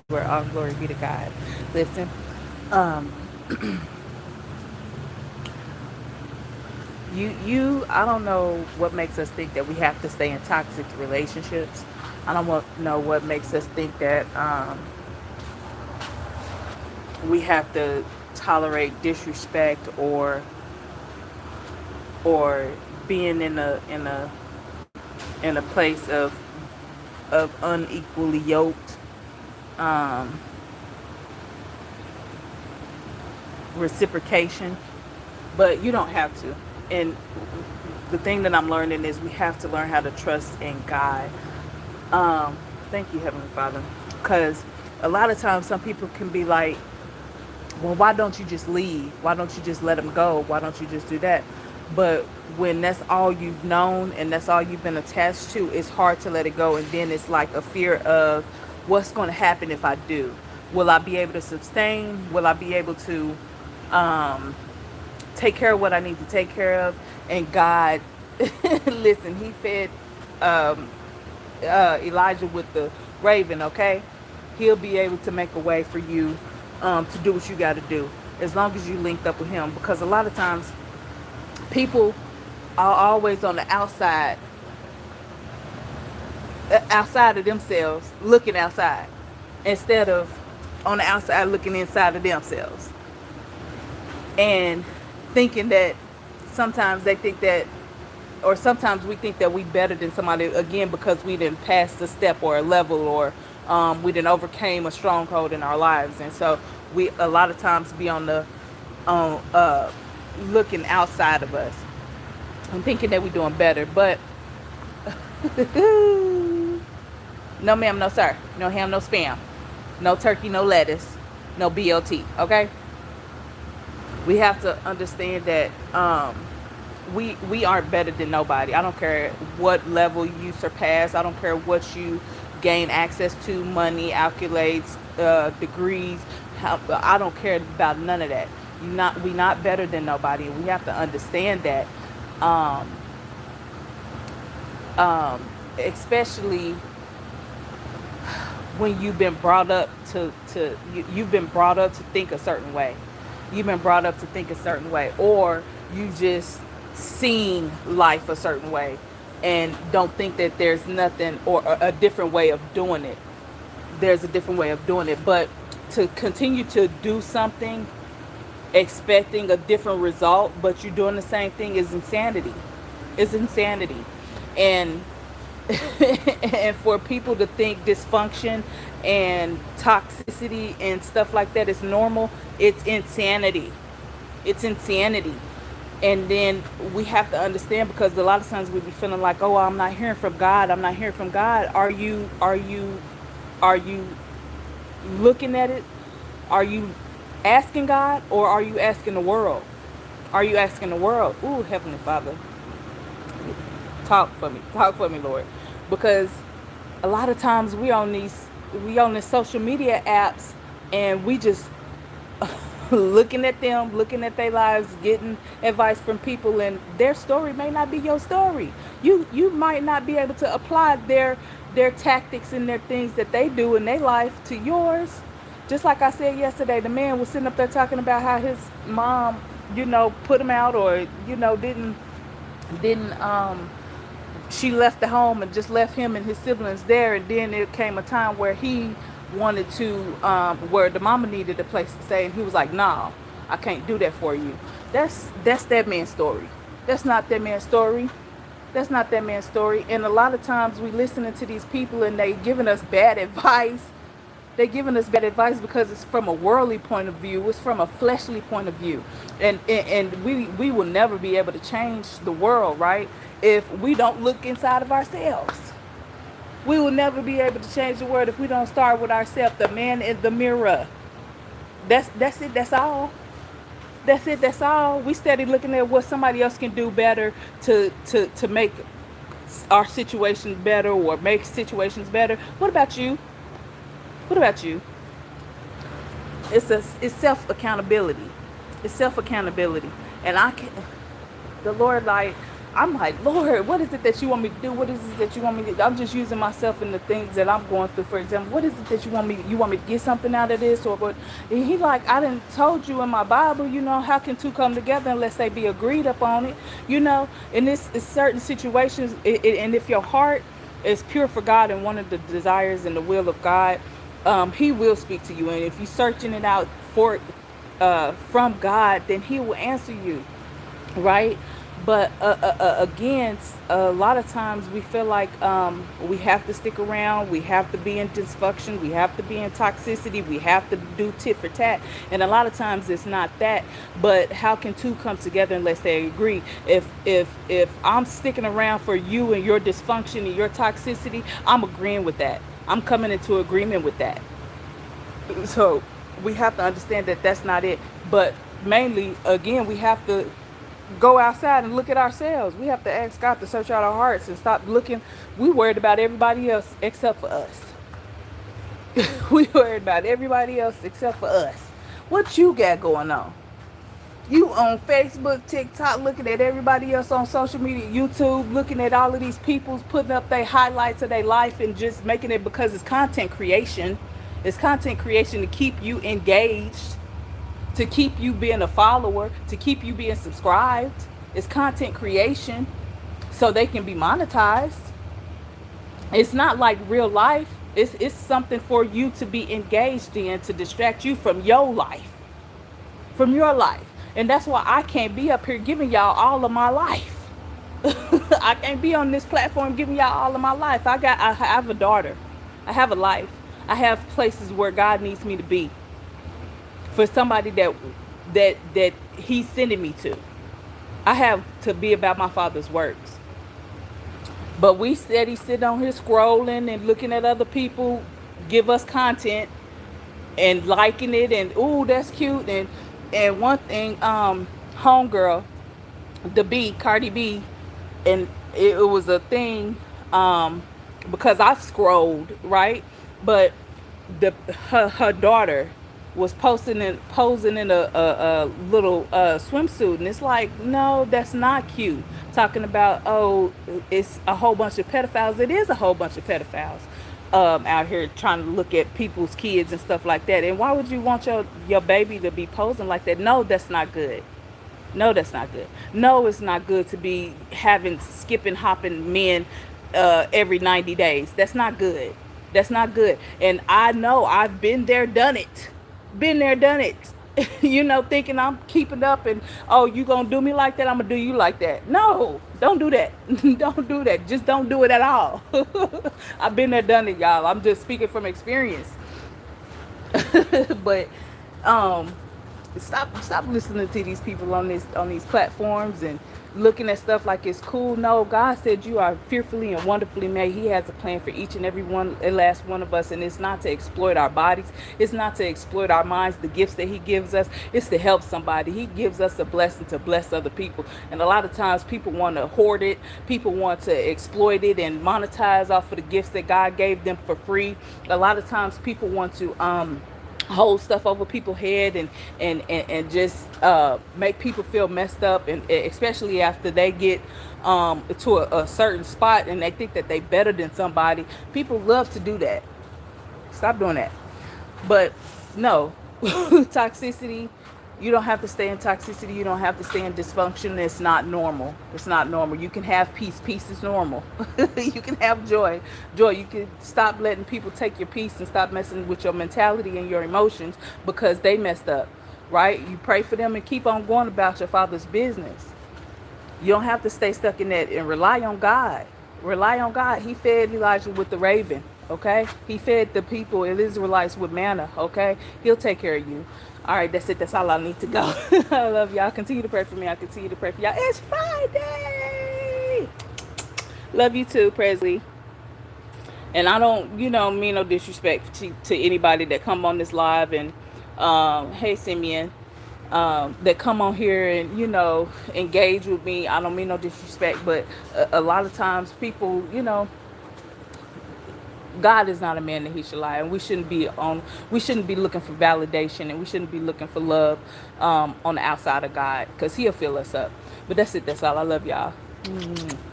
where all glory be to God. Listen, um, I don't know what makes us think that we have to stay in toxic relationships. I don't know what makes us think that we have to tolerate disrespect or being in a place of unequally yoked um, reciprocation, but you don't have to. And the thing that I'm learning is we have to learn how to trust in God. Um, Thank you, Heavenly Father, because a lot of times some people can be like, well, why don't you just leave? Why don't you just let them go? Why don't you just do that? But when that's all you've known and that's all you've been attached to, it's hard to let it go. And then it's like a fear of what's going to happen if I do. Will I be able to sustain? Will I be able to um, take care of what I need to take care of? And God, listen, He fed um, Elijah with the raven, okay? He'll be able to make a way for you to do what you got to do as long as you linked up with him. Because a lot of times people are always on the outside of themselves, looking outside, instead of on the outside looking inside of themselves. And thinking that sometimes they think that, or sometimes we think that we better than somebody again because we didn't pass a step or a level, or we didn't overcame a stronghold in our lives. And so we a lot of times be on the on looking outside of us and thinking that we're doing better. But no ma'am, no sir, no ham, no spam, no turkey, no lettuce, no BLT. Okay, we have to understand that we aren't better than nobody. I don't care what level you surpass. I don't care what you gain access to, money, accolades, degrees. I don't care about none of that. We not better than nobody, and we have to understand that. Um, Especially when you've been brought up you've been brought up to think a certain way. You've been brought up to think a certain way, or you just seen life a certain way and don't think that there's nothing or a different way of doing it. There's a different way of doing it, but to continue to do something expecting a different result, but you're doing the same thing is insanity. It's insanity. And and for people to think dysfunction and toxicity and stuff like that is normal, it's insanity. It's insanity. And then we have to understand, because a lot of times we be feeling like, oh, I'm not hearing from God. I'm not hearing from God. Are you looking at it? Are you asking God, or are you asking the world? Are you asking the world? Ooh, Heavenly Father, talk for me, Lord, because a lot of times we on these social media apps, and we just looking at them, looking at their lives, getting advice from people, and their story may not be your story. You might not be able to apply their tactics and their things that they do in their life to yours. Just like I said yesterday, the man was sitting up there talking about how his mom, put him out, or didn't she left the home and just left him and his siblings there. And then there came a time where he wanted to, where the mama needed a place to stay, and he was like, "Nah, I can't do that for you." That's that man's story. That's not that man's story. That's not that man's story. And a lot of times we listening to these people and they giving us bad advice. They giving us bad advice because it's from a worldly point of view. It's from a fleshly point of view, and we will never be able to change the world, right? If we don't look inside of ourselves, we will never be able to change the world if we don't start with ourselves. The man in the mirror. That's it. That's all. That's it. That's all. We steady looking at what somebody else can do better to make our situations better or make situations better. What about you? What about you? It's self accountability. It's self accountability, and I can. The Lord, like, I'm like, Lord, what is it that you want me to do? What is it that you want me to do? I'm just using myself in the things that I'm going through. For example, what is it that you want me to get something out of this? Or what? And he like, I didn't told you in my Bible, how can two come together unless they be agreed upon it? In this in certain situations, and if your heart is pure for God and one of the desires and the will of God, he will speak to you. And if you're searching it out for from God, then he will answer you, right? But again, a lot of times we feel like we have to stick around, we have to be in dysfunction, we have to be in toxicity, we have to do tit for tat. And a lot of times it's not that. But how can two come together unless they agree? If I'm sticking around for you and your dysfunction and your toxicity, I'm agreeing with that. I'm coming into agreement with that. So we have to understand that that's not it. But mainly, again, we have to go outside and look at ourselves. We have to ask God to search out our hearts and stop looking. We worried about everybody else except for us. We worried about everybody else except for us. What you got going on? You on Facebook, TikTok, looking at everybody else on social media, YouTube, looking at all of these people's putting up their highlights of their life and just making it because it's content creation. It's content creation to keep you engaged, to keep you being a follower, to keep you being subscribed. It's content creation so they can be monetized. It's not like real life. It's something for you to be engaged in to distract you from your life. From your life. And that's why I can't be up here giving y'all all of my life. I can't be on this platform giving y'all all of my life. I have a daughter. I have a life. I have places where God needs me to be for somebody that he's sending me to. I have to be about my Father's works. But we steady sitting on here scrolling and looking at other people give us content and liking it and ooh, that's cute. And one thing, homegirl, Cardi B, and it was a thing, because I scrolled, right? But her daughter was posing in a little swimsuit, and it's like, no, that's not cute. Talking about, oh, it's a whole bunch of pedophiles. It is a whole bunch of pedophiles out here trying to look at people's kids and stuff like that. And why would you want your baby to be posing like that? No, that's not good. No, that's not good. No, it's not good to be having skipping, hopping men every 90 days. That's not good. That's not good. And I know I've been there, done it. Been there, done it. Thinking I'm keeping up and, oh, you gonna do me like that? I'm gonna do you like that. No, don't do that. Don't do that. Just don't do it at all. I've been there, done it, y'all. I'm just speaking from experience. But stop listening to these people on these platforms and looking at stuff like it's cool. No, God said you are fearfully and wonderfully made. He has a plan for each and every one and last one of us, and it's not to exploit our bodies. It's not to exploit our minds, the gifts that he gives us. It's to help somebody. He gives us a blessing to bless other people. And a lot of times people want to hoard it. People want to exploit it and monetize off of the gifts that God gave them for free. A lot of times people want to hold stuff over people's head and just make people feel messed up, and especially after they get to a certain spot and they think that they better than somebody. People love to do that. Stop doing that. But no, toxicity, you don't have to stay in toxicity. You don't have to stay in dysfunction. It's not normal. It's not normal. You can have peace. Peace is normal. You can have joy. Joy. You can stop letting people take your peace and stop messing with your mentality and your emotions because they messed up, right? You pray for them and keep on going about your Father's business. You don't have to stay stuck in that, and rely on God. Rely on God. He fed Elijah with the raven, okay? He fed the people, the Israelites, with manna, okay? He'll take care of you. All right, that's it. That's all I need to go. I love y'all. Continue to pray for me. I continue to pray for y'all. It's Friday. Love you too, Presley. And I don't, mean no disrespect to anybody that come on this live and, hey, Simeon, that come on here and, engage with me. I don't mean no disrespect, but a lot of times people, God is not a man that he should lie, and we shouldn't be looking for validation, and we shouldn't be looking for love on the outside of God, because he'll fill us up. But that's it. That's all. I love y'all. Mm.